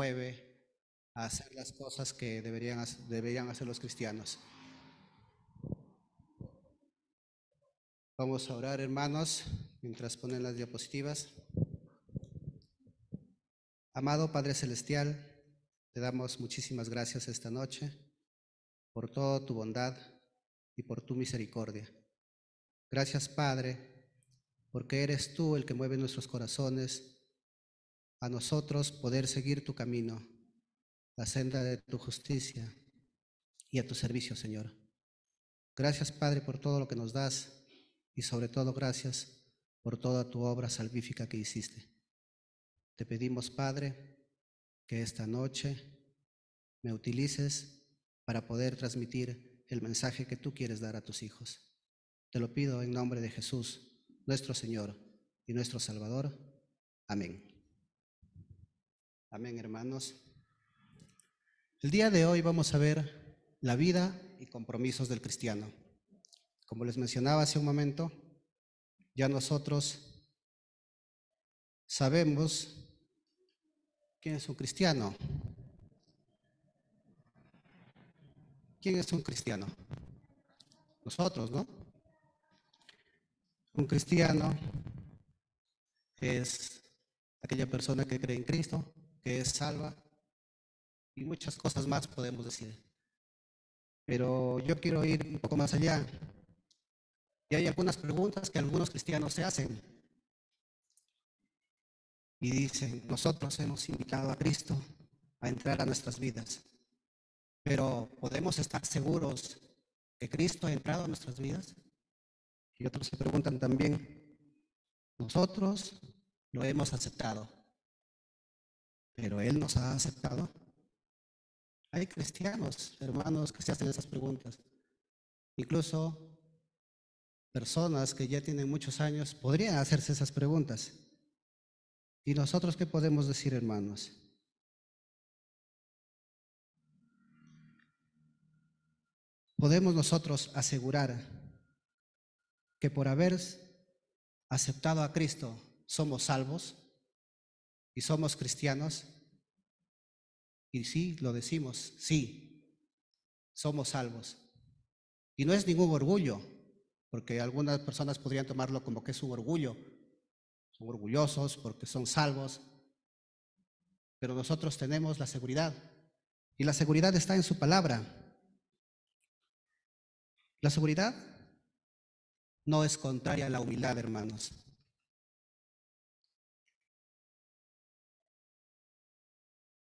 mueve a hacer las cosas que deberían hacer los cristianos. Vamos a orar, hermanos, mientras ponen las diapositivas. Amado Padre Celestial, te damos muchísimas gracias esta noche por toda tu bondad y por tu misericordia. Gracias, Padre, porque eres tú el que mueve nuestros corazones a nosotros poder seguir tu camino, la senda de tu justicia y a tu servicio, Señor. Gracias, Padre, por todo lo que nos das y sobre todo gracias por toda tu obra salvífica que hiciste. Te pedimos, Padre, que esta noche me utilices para poder transmitir el mensaje que tú quieres dar a tus hijos. Te lo pido en nombre de Jesús, nuestro Señor y nuestro Salvador. Amén. Amén, hermanos. El día de hoy vamos a ver la vida y compromisos del cristiano. Como les mencionaba hace un momento, ya nosotros sabemos quién es un cristiano. ¿Quién es un cristiano? Nosotros, ¿no? Un cristiano es aquella persona que cree en Cristo, que es salva, y muchas cosas más podemos decir. Pero yo quiero ir un poco más allá. Y hay algunas preguntas que algunos cristianos se hacen. Y dicen, nosotros hemos invitado a Cristo a entrar a nuestras vidas, pero ¿podemos estar seguros que Cristo ha entrado a nuestras vidas? Y otros se preguntan también, nosotros lo hemos aceptado, pero Él nos ha aceptado. Hay cristianos, hermanos, que se hacen esas preguntas. Incluso personas que ya tienen muchos años podrían hacerse esas preguntas. ¿Y nosotros qué podemos decir, hermanos? ¿Podemos nosotros asegurar que por haber aceptado a Cristo somos salvos y somos cristianos? Y sí, lo decimos, sí, somos salvos. Y no es ningún orgullo, porque algunas personas podrían tomarlo como que es un orgullo. Son orgullosos porque son salvos, pero nosotros tenemos la seguridad, y la seguridad está en su palabra. La seguridad no es contraria a la humildad, hermanos.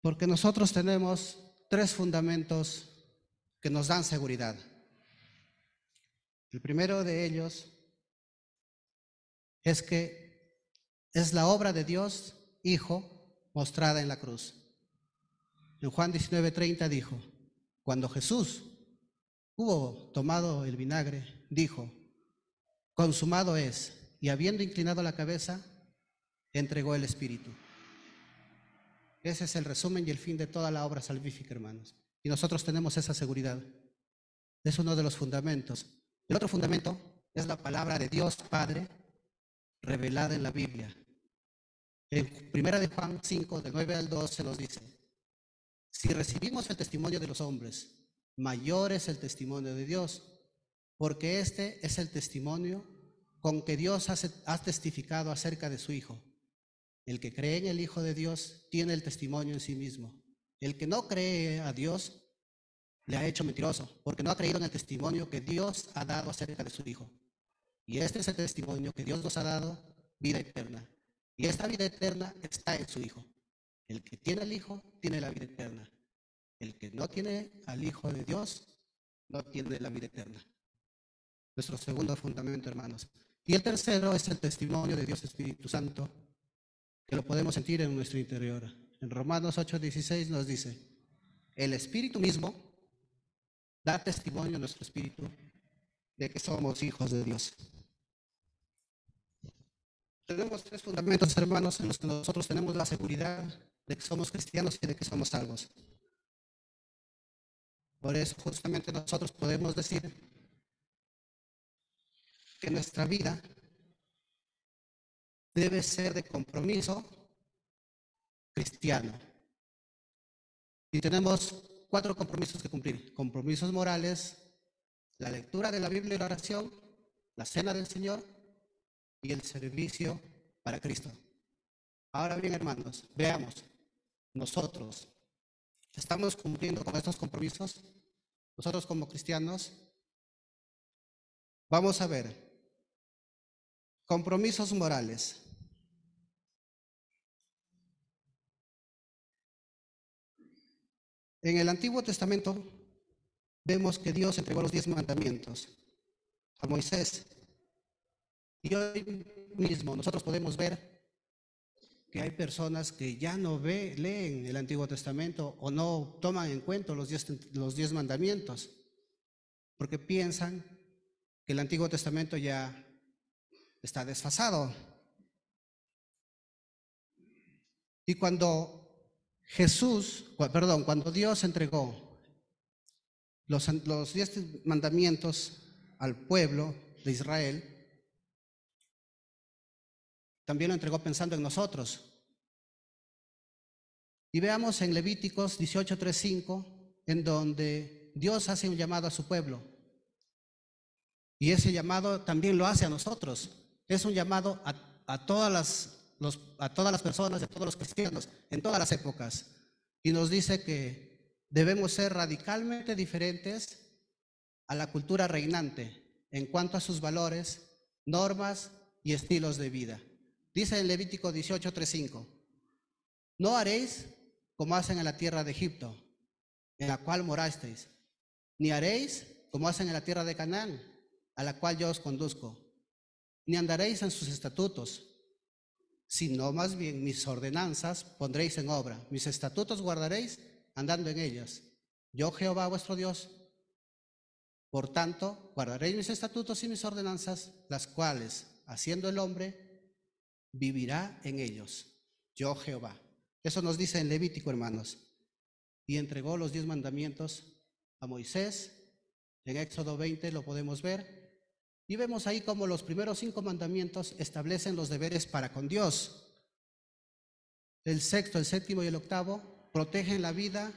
Porque nosotros tenemos tres fundamentos que nos dan seguridad. El primero de ellos es que es la obra de Dios, Hijo, mostrada en la cruz. En Juan 19:30 dijo, cuando Jesús hubo tomado el vinagre, dijo, consumado es, y habiendo inclinado la cabeza, entregó el Espíritu. Ese es el resumen y el fin de toda la obra salvífica, hermanos. Y nosotros tenemos esa seguridad. Es uno de los fundamentos. El otro fundamento es la palabra de Dios Padre revelada en la Biblia. En 1 de Juan 5, del 9 al 12 nos dice, si recibimos el testimonio de los hombres, mayor es el testimonio de Dios, porque este es el testimonio con que Dios ha testificado acerca de su Hijo. El que cree en el Hijo de Dios tiene el testimonio en sí mismo. El que no cree a Dios le ha hecho mentiroso, porque no ha creído en el testimonio que Dios ha dado acerca de su Hijo. Y este es el testimonio que Dios nos ha dado, vida eterna. Y esta vida eterna está en su Hijo. El que tiene al Hijo tiene la vida eterna. El que no tiene al Hijo de Dios no tiene la vida eterna. Nuestro segundo fundamento, hermanos. Y el tercero es el testimonio de Dios Espíritu Santo, que lo podemos sentir en nuestro interior. En Romanos 8:16 nos dice, el Espíritu mismo da testimonio a nuestro espíritu de que somos hijos de Dios. Tenemos tres fundamentos, hermanos, en los que nosotros tenemos la seguridad de que somos cristianos y de que somos salvos. Por eso justamente nosotros podemos decir que nuestra vida debe ser de compromiso cristiano. Y tenemos 4 compromisos que cumplir. Compromisos morales, la lectura de la Biblia y la oración, la cena del Señor y el servicio para Cristo. Ahora bien, hermanos, veamos, nosotros estamos cumpliendo con estos compromisos. Nosotros como cristianos, vamos a ver, compromisos morales. En el Antiguo Testamento vemos que Dios entregó los 10 mandamientos a Moisés. Y hoy mismo nosotros podemos ver que hay personas que ya no leen el Antiguo Testamento o no toman en cuenta los 10 mandamientos, porque piensan que el Antiguo Testamento ya está desfasado. Y cuando cuando Dios entregó los 10 mandamientos al pueblo de Israel, también lo entregó pensando en nosotros. Y veamos en Levíticos 18:3-5, en donde Dios hace un llamado a su pueblo. Y ese llamado también lo hace a nosotros. Es un llamado a todas las personas, a todos los cristianos, en todas las épocas. Y nos dice que debemos ser radicalmente diferentes a la cultura reinante en cuanto a sus valores, normas y estilos de vida. Dice en Levítico 18:3-5, no haréis como hacen en la tierra de Egipto, en la cual morasteis, ni haréis como hacen en la tierra de Canaán, a la cual yo os conduzco, ni andaréis en sus estatutos, sino más bien mis ordenanzas pondréis en obra, mis estatutos guardaréis andando en ellas. Yo, Jehová vuestro Dios, por tanto, guardaréis mis estatutos y mis ordenanzas, las cuales, haciendo el hombre, vivirá en ellos. Yo, Jehová. Eso nos dice en Levítico, hermanos. Y entregó los 10 mandamientos a Moisés. En Éxodo 20 lo podemos ver. Y vemos ahí cómo los primeros 5 mandamientos establecen los deberes para con Dios. El sexto, el séptimo y el octavo protegen la vida,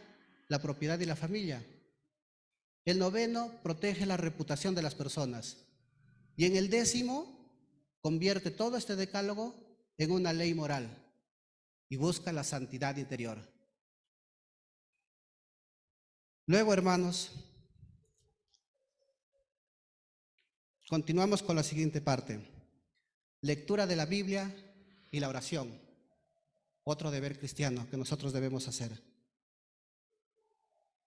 la propiedad y la familia. El noveno protege la reputación de las personas. Y en el 10º convierte todo este decálogo en una ley moral y busca la santidad interior. Luego, hermanos, continuamos con la siguiente parte. Lectura de la Biblia y la oración. Otro deber cristiano que nosotros debemos hacer.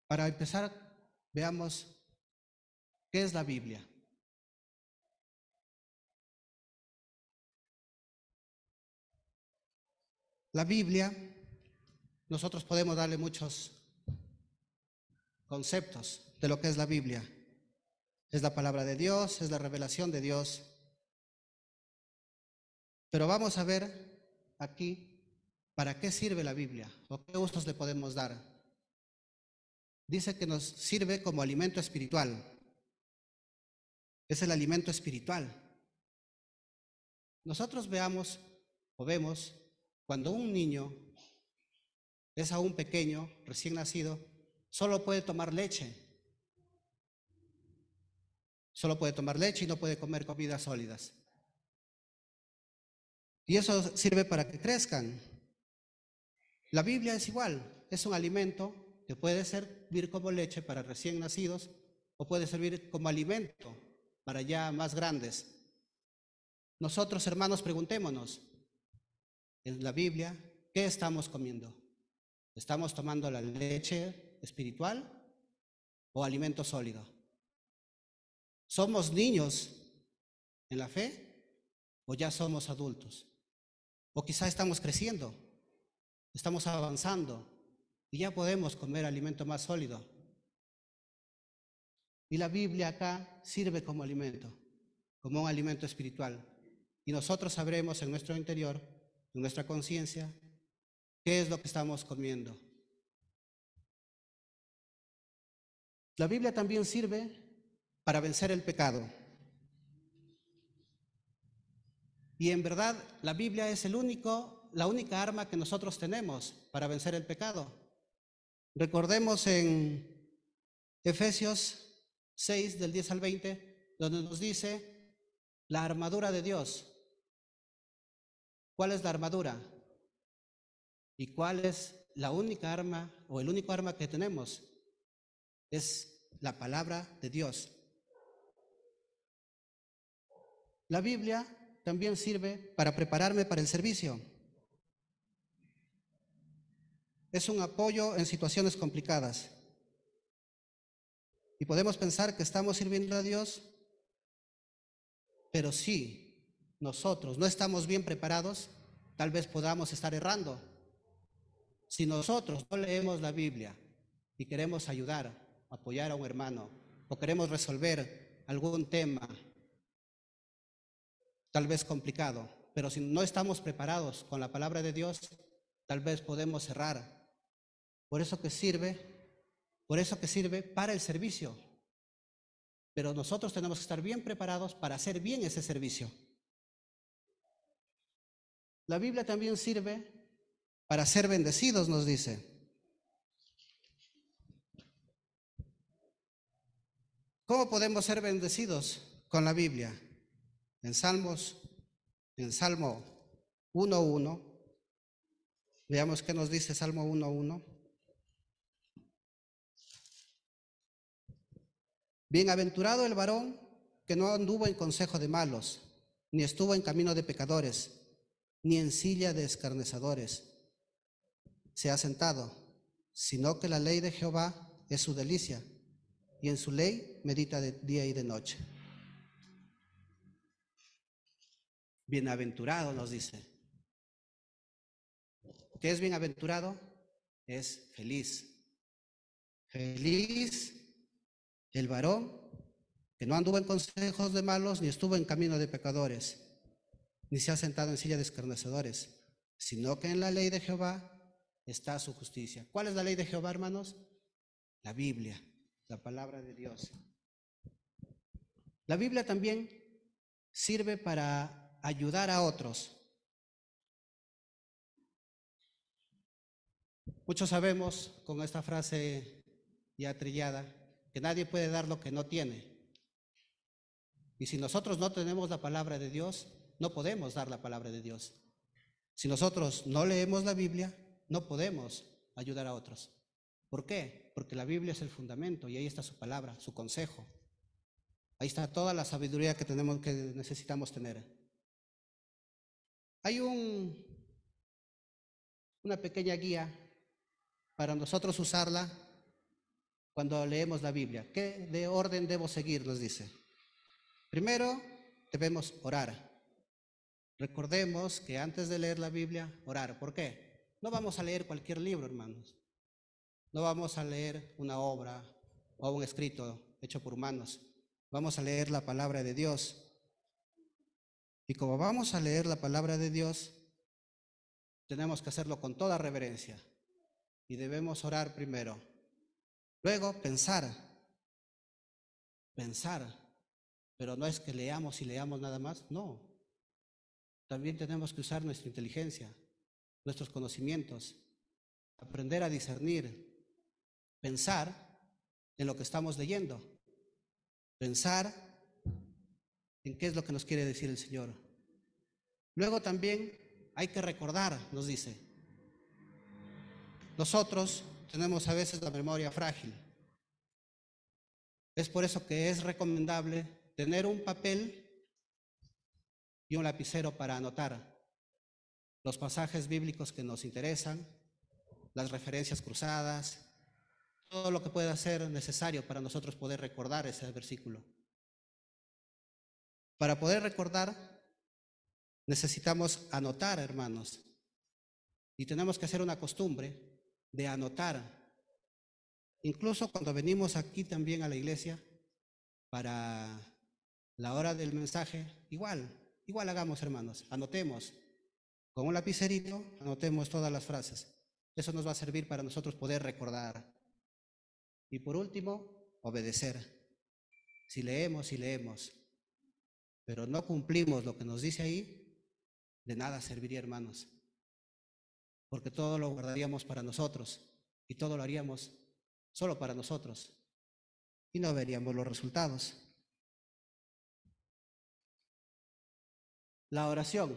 Para empezar, veamos qué es la Biblia. La Biblia, nosotros podemos darle muchos conceptos de lo que es la Biblia. Es la palabra de Dios, es la revelación de Dios. Pero vamos a ver aquí para qué sirve la Biblia o qué usos le podemos dar. Dice que nos sirve como alimento espiritual. Es el alimento espiritual. Nosotros vemos cuando un niño es aún pequeño, recién nacido, solo puede tomar leche. Solo puede tomar leche y no puede comer comidas sólidas. Y eso sirve para que crezcan. La Biblia es igual, es un alimento que puede servir como leche para recién nacidos o puede servir como alimento para ya más grandes. Nosotros, hermanos, preguntémonos, en la Biblia, ¿qué estamos comiendo? ¿Estamos tomando la leche espiritual o alimento sólido? ¿Somos niños en la fe o ya somos adultos? O quizá estamos creciendo, estamos avanzando y ya podemos comer alimento más sólido. Y la Biblia acá sirve como alimento, como un alimento espiritual. Y nosotros sabremos en nuestro interior, en nuestra conciencia, qué es lo que estamos comiendo. La Biblia también sirve para vencer el pecado. Y en verdad, la Biblia es la única arma que nosotros tenemos para vencer el pecado. Recordemos en Efesios 6, del 10 al 20, donde nos dice la armadura de Dios. ¿Cuál es la armadura? ¿Y cuál es la única arma o el único arma que tenemos? Es la palabra de Dios. La Biblia también sirve para prepararme para el servicio. Es un apoyo en situaciones complicadas. Y podemos pensar que estamos sirviendo a Dios, pero si nosotros no estamos bien preparados, tal vez podamos estar errando. Si nosotros no leemos la Biblia y queremos ayudar, apoyar a un hermano, o queremos resolver algún tema, tal vez complicado, pero si no estamos preparados con la palabra de Dios, tal vez podemos errar. Por eso que sirve para el servicio. Pero nosotros tenemos que estar bien preparados para hacer bien ese servicio. La Biblia también sirve para ser bendecidos, nos dice. ¿Cómo podemos ser bendecidos con la Biblia? En Salmo 1:1, veamos qué nos dice Salmo 1:1. Bienaventurado el varón que no anduvo en consejo de malos, ni estuvo en camino de pecadores, ni en silla de escarnecedores se ha sentado, sino que la ley de Jehová es su delicia, y en su ley medita de día y de noche. Bienaventurado nos dice. ¿Qué es bienaventurado? Es feliz. Feliz el varón que no anduvo en consejos de malos, ni estuvo en camino de pecadores, ni se ha sentado en silla de escarnecedores, sino que en la ley de Jehová está su justicia. ¿Cuál es la ley de Jehová, hermanos? La Biblia, la palabra de Dios. La Biblia también sirve para ayudar a otros. Muchos sabemos, con esta frase ya trillada, que nadie puede dar lo que no tiene. Y si nosotros no tenemos la palabra de Dios, no podemos dar la palabra de Dios. Si nosotros no leemos la Biblia, no podemos ayudar a otros. ¿Por qué? Porque la Biblia es el fundamento y ahí está su palabra, su consejo. Ahí está toda la sabiduría que necesitamos tener. Hay una pequeña guía para nosotros usarla cuando leemos la Biblia. ¿Qué de orden debo seguir? Nos dice. Primero, debemos orar. Recordemos que antes de leer la Biblia, orar. ¿Por qué? No vamos a leer cualquier libro, hermanos. No vamos a leer una obra o un escrito hecho por humanos. Vamos a leer la palabra de Dios. Y como vamos a leer la palabra de Dios, tenemos que hacerlo con toda reverencia. Y debemos orar primero. Luego, pensar. Pero no es que leamos y leamos nada más, no. También tenemos que usar nuestra inteligencia, nuestros conocimientos, aprender a discernir, pensar en lo que estamos leyendo, pensar en qué es lo que nos quiere decir el Señor. Luego también hay que recordar, nos dice. Nosotros tenemos a veces la memoria frágil. Es por eso que es recomendable tener un papel y un lapicero para anotar los pasajes bíblicos que nos interesan, las referencias cruzadas, todo lo que pueda ser necesario para nosotros poder recordar ese versículo. Para poder recordar, necesitamos anotar, hermanos, y tenemos que hacer una costumbre de anotar. Incluso cuando venimos aquí también a la iglesia, para la hora del mensaje, igual hagamos, hermanos, anotemos. Con un lapicerito, anotemos todas las frases. Eso nos va a servir para nosotros poder recordar. Y por último, obedecer. Si leemos, pero no cumplimos lo que nos dice ahí, de nada serviría, hermanos. Porque todo lo guardaríamos para nosotros. y todo lo haríamos solo para nosotros y no veríamos los resultados. La oración.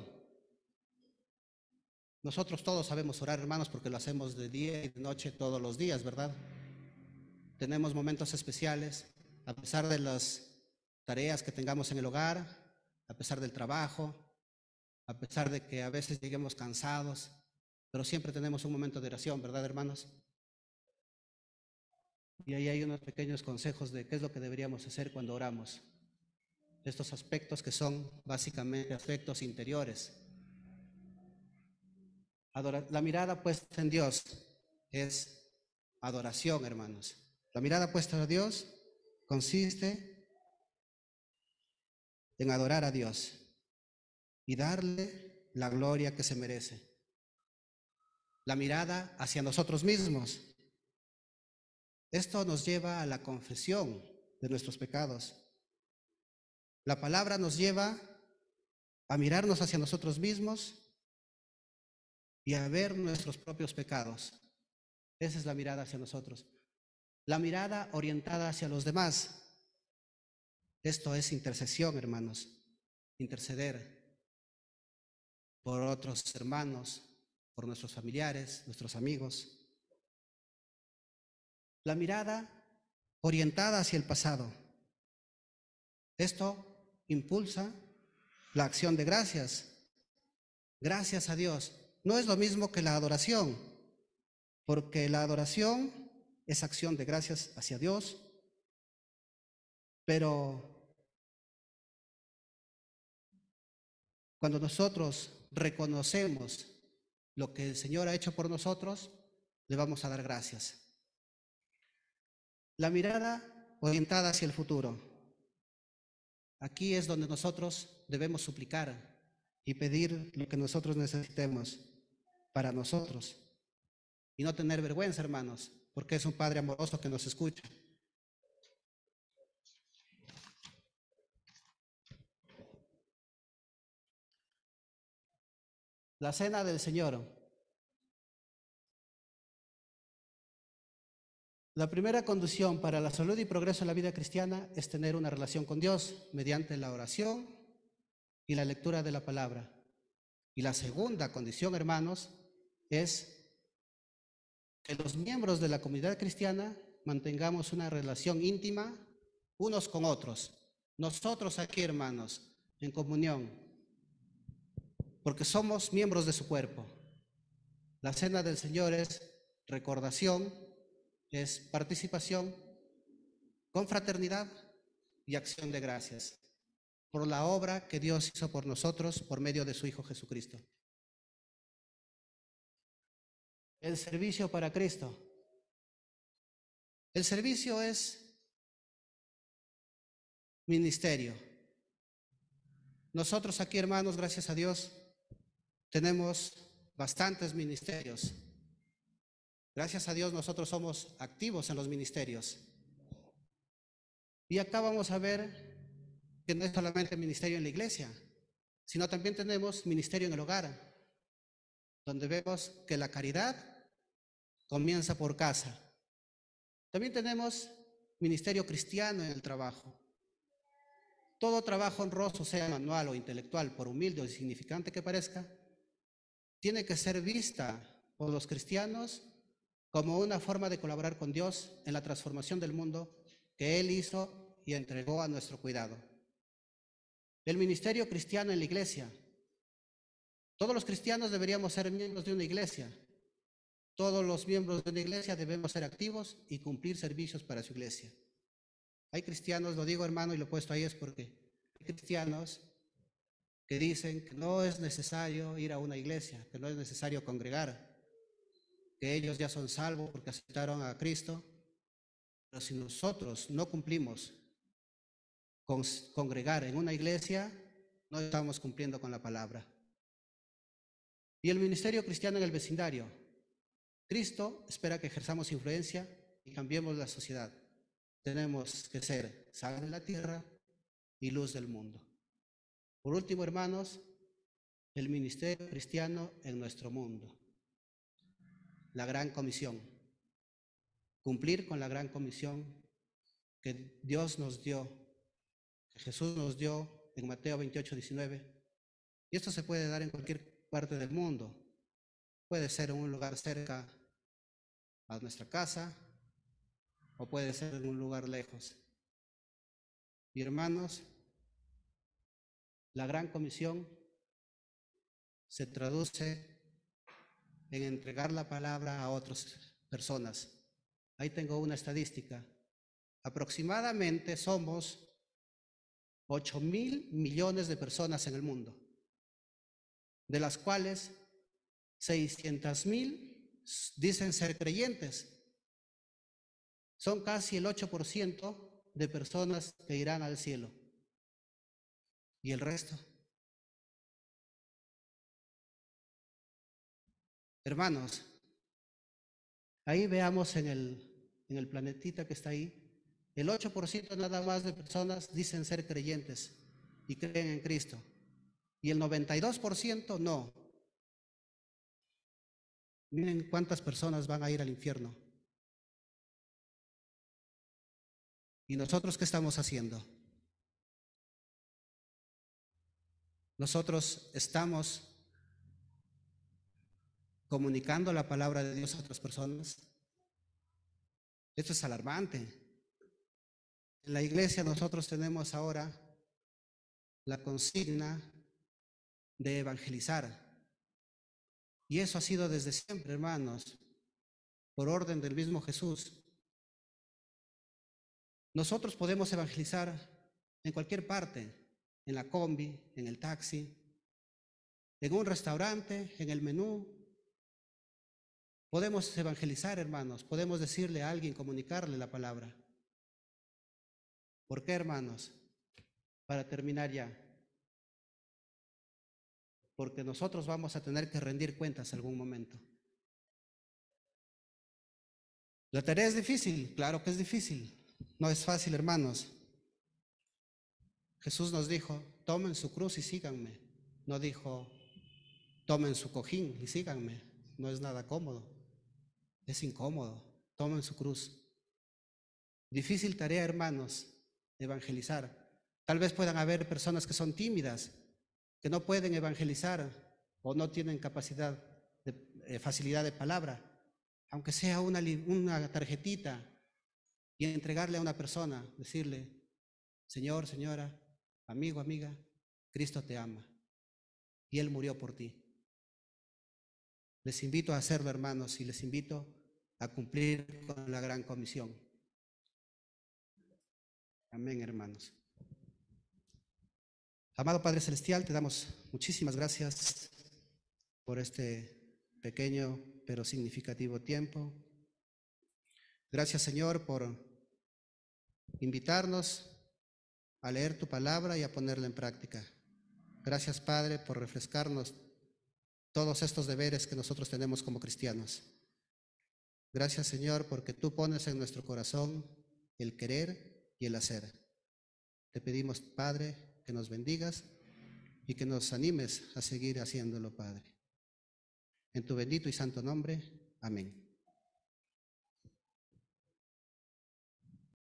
Nosotros todos sabemos orar, hermanos, porque lo hacemos de día y de noche todos los días, ¿verdad? Tenemos momentos especiales, a pesar de las tareas que tengamos en el hogar, a pesar del trabajo, a pesar de que a veces lleguemos cansados, pero siempre tenemos un momento de oración, ¿verdad, hermanos? Y ahí hay unos pequeños consejos de qué es lo que deberíamos hacer cuando oramos. Estos aspectos que son básicamente aspectos interiores. La mirada puesta en Dios es adoración, hermanos. La mirada puesta a Dios consiste en adorar a Dios y darle la gloria que se merece. La mirada hacia nosotros mismos. Esto nos lleva a la confesión de nuestros pecados. La palabra nos lleva a mirarnos hacia nosotros mismos y a ver nuestros propios pecados. Esa es la mirada hacia nosotros. La mirada orientada hacia los demás. Esto es intercesión, hermanos. Interceder por otros hermanos, por nuestros familiares, nuestros amigos. La mirada orientada hacia el pasado. Esto impulsa la acción de gracias. Gracias a Dios. No es lo mismo que la adoración, porque la adoración es acción de gracias hacia Dios, pero cuando nosotros reconocemos lo que el Señor ha hecho por nosotros, le vamos a dar gracias. La mirada orientada hacia el futuro. Aquí es donde nosotros debemos suplicar y pedir lo que nosotros necesitemos para nosotros. Y no tener vergüenza, hermanos, porque es un Padre amoroso que nos escucha. La cena del Señor. La primera condición para la salud y progreso en la vida cristiana es tener una relación con Dios mediante la oración y la lectura de la palabra. Y la segunda condición, hermanos, es que los miembros de la comunidad cristiana mantengamos una relación íntima unos con otros. Nosotros aquí, hermanos, en comunión, porque somos miembros de su cuerpo. La cena del Señor es recordación, es participación, confraternidad y acción de gracias por la obra que Dios hizo por nosotros por medio de su Hijo Jesucristo. El servicio para Cristo. El servicio es ministerio. Nosotros aquí, hermanos, gracias a Dios, tenemos bastantes ministerios. Gracias a Dios nosotros somos activos en los ministerios. Y acá vamos a ver que no es solamente ministerio en la iglesia, sino también tenemos ministerio en el hogar, donde vemos que la caridad comienza por casa. También tenemos ministerio cristiano en el trabajo. Todo trabajo honroso, sea manual o intelectual, por humilde o insignificante que parezca, tiene que ser vista por los cristianos como una forma de colaborar con Dios en la transformación del mundo que Él hizo y entregó a nuestro cuidado. El ministerio cristiano en la iglesia. Todos los cristianos deberíamos ser miembros de una iglesia. Todos los miembros de una iglesia debemos ser activos y cumplir servicios para su iglesia. Hay cristianos, lo digo hermano y lo he puesto ahí es porque hay cristianos que dicen que no es necesario ir a una iglesia, que no es necesario congregar, que ellos ya son salvos porque aceptaron a Cristo. Pero si nosotros no cumplimos con congregar en una iglesia, no estamos cumpliendo con la palabra. Y el ministerio cristiano en el vecindario. Cristo espera que ejerzamos influencia y cambiemos la sociedad. Tenemos que ser sal de la tierra y luz del mundo. Por último, hermanos, el ministerio cristiano en nuestro mundo. La gran comisión. cumplir con la gran comisión que Dios nos dio, que Jesús nos dio en Mateo 28:19. Y esto se puede dar en cualquier parte del mundo. Puede ser en un lugar cerca a nuestra casa o puede ser en un lugar lejos. Y hermanos, la gran comisión se traduce en entregar la palabra a otras personas. Ahí tengo una estadística. Aproximadamente somos 8.000 millones de personas en el mundo, de las cuales 600.000 dicen ser creyentes. Son casi el 8% de personas que irán al cielo. ¿Y el resto? Hermanos, ahí veamos en el planetita que está ahí, el 8% nada más de personas dicen ser creyentes y creen en Cristo. Y el 92% no. Miren cuántas personas van a ir al infierno. ¿Y nosotros qué estamos haciendo? Nosotros estamos comunicando la palabra de Dios a otras personas. Esto es alarmante. En la iglesia nosotros tenemos ahora la consigna de evangelizar. Y eso ha sido desde siempre, hermanos, por orden del mismo Jesús. Nosotros podemos evangelizar en cualquier parte, en la combi, en el taxi, en un restaurante, en el menú. Podemos evangelizar, hermanos, podemos decirle a alguien, comunicarle la palabra. ¿Por qué, hermanos? Para terminar ya. Porque nosotros vamos a tener que rendir cuentas en algún momento. ¿La tarea es difícil? Claro que es difícil. No es fácil, hermanos. Jesús nos dijo, tomen su cruz y síganme. No dijo, tomen su cojín y síganme. No es nada cómodo. Es incómodo. Tomen su cruz. Difícil tarea, hermanos, evangelizar. Tal vez puedan haber personas que son tímidas, que no pueden evangelizar o no tienen capacidad facilidad de palabra. Aunque sea una tarjetita y entregarle a una persona, decirle, Señor, señora, amigo, amiga, Cristo te ama y Él murió por ti. Les invito a hacerlo, hermanos, y les invito a cumplir con la gran comisión. Amén, hermanos. Amado Padre Celestial, te damos muchísimas gracias por este pequeño pero significativo tiempo. Gracias, Señor, por invitarnos a leer tu palabra y a ponerla en práctica. Gracias, Padre, por refrescarnos todos estos deberes que nosotros tenemos como cristianos. Gracias, Señor, porque tú pones en nuestro corazón el querer y el hacer. Te pedimos, Padre, que nos bendigas y que nos animes a seguir haciéndolo, Padre. En tu bendito y santo nombre, amén.